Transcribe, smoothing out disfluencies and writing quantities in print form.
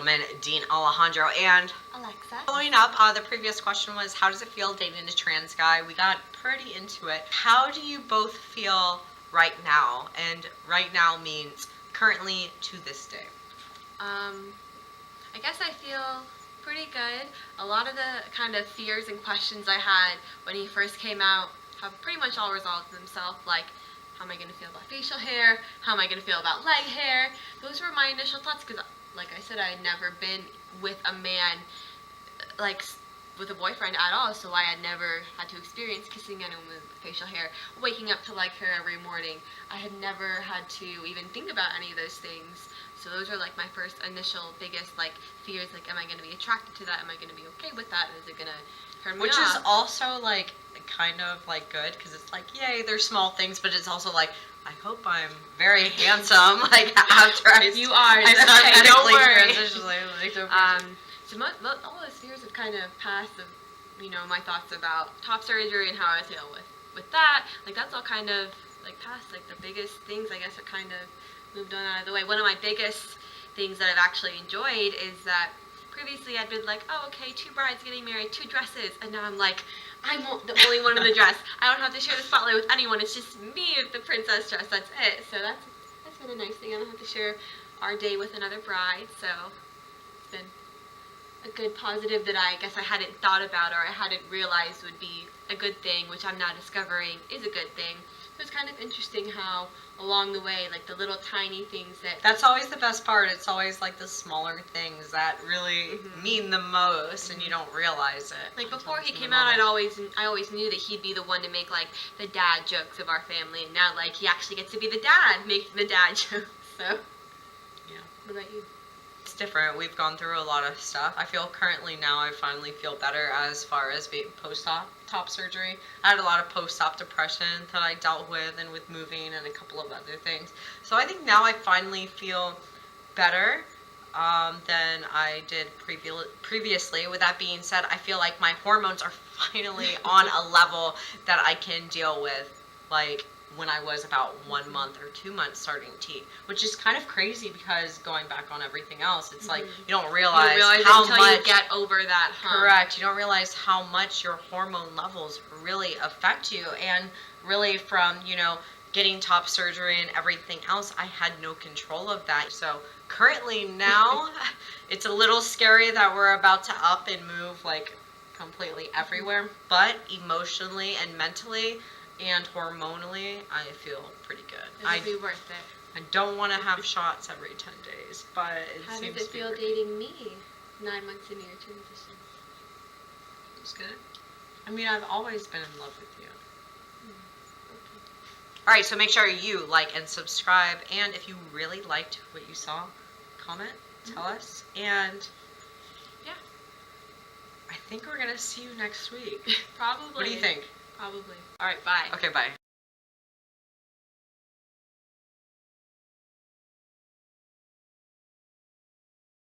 gentleman, Dean Alejandro and Alexa. Following up, the previous question was, how does it feel dating a trans guy? We got pretty into it. How do you both feel right now? And right now means currently to this day. I guess I feel pretty good. A lot of the kind of fears and questions I had when he first came out have pretty much all resolved themselves. Like, how am I going to feel about facial hair? How am I going to feel about leg hair? Those were my initial thoughts because, like I said, I had never been with a man, like, with a boyfriend at all, so I had never had to experience kissing anyone with facial hair, waking up to leg hair every morning. I had never had to even think about any of those things. So those are like my first initial biggest like fears, like am I going to be attracted to that? Am I going to be okay with that? Is it going to turn me Which off? is also like kind of like good because it's like, yay, they're small things, but it's also like, I hope I'm very handsome. Like after You are. I start Okay, don't medically worry. transitioning. Like, So all those fears have kind of passed. Of, my thoughts about top surgery and how I feel with that. Like that's all kind of like past. Like the biggest things I guess are kind of moved on out of the way. One of my biggest things that I've actually enjoyed is that previously I'd been like, oh, okay, 2 brides getting married, 2 dresses, and now I'm like, I'm the only one in the dress. I don't have to share the spotlight with anyone. It's just me with the princess dress. That's it. So that's been a nice thing. I don't have to share our day with another bride. So it's been a good positive that I guess I hadn't thought about or I hadn't realized would be a good thing, which I'm now discovering is a good thing. So it's kind of interesting how along the way, like the little tiny things that's always the best part. It's always like the smaller things that really mean the most, and you don't realize it. Like before he came out, I always knew that he'd be the one to make like the dad jokes of our family, and now like he actually gets to be the dad, making the dad jokes. So yeah. What about you? It's different. We've gone through a lot of stuff. I feel currently now I finally feel better as far as being post-op surgery. I had a lot of post-op depression that I dealt with, and with moving and a couple of other things. So I think now I finally feel better than I did previously. With that being said, I feel like my hormones are finally on a level that I can deal with, like when I was about 1 month or 2 months starting T, which is kind of crazy because going back on everything else, it's like you don't realize how until much you get over that hump. Correct. You don't realize how much your hormone levels really affect you, and really from getting top surgery and everything else, I had no control of that. So currently now, it's a little scary that we're about to up and move like completely everywhere, but emotionally and mentally and hormonally, I feel pretty good. It'll be worth it. I don't want to have shots every 10 days, but How seems does it feel dating me 9 months into your transition? It's good. I mean, I've always been in love with you. Okay. All right, so make sure you like and subscribe, and if you really liked what you saw, comment, tell us, and yeah, I think we're gonna see you next week. Probably. What do you think? Probably. All right, bye. Okay, bye.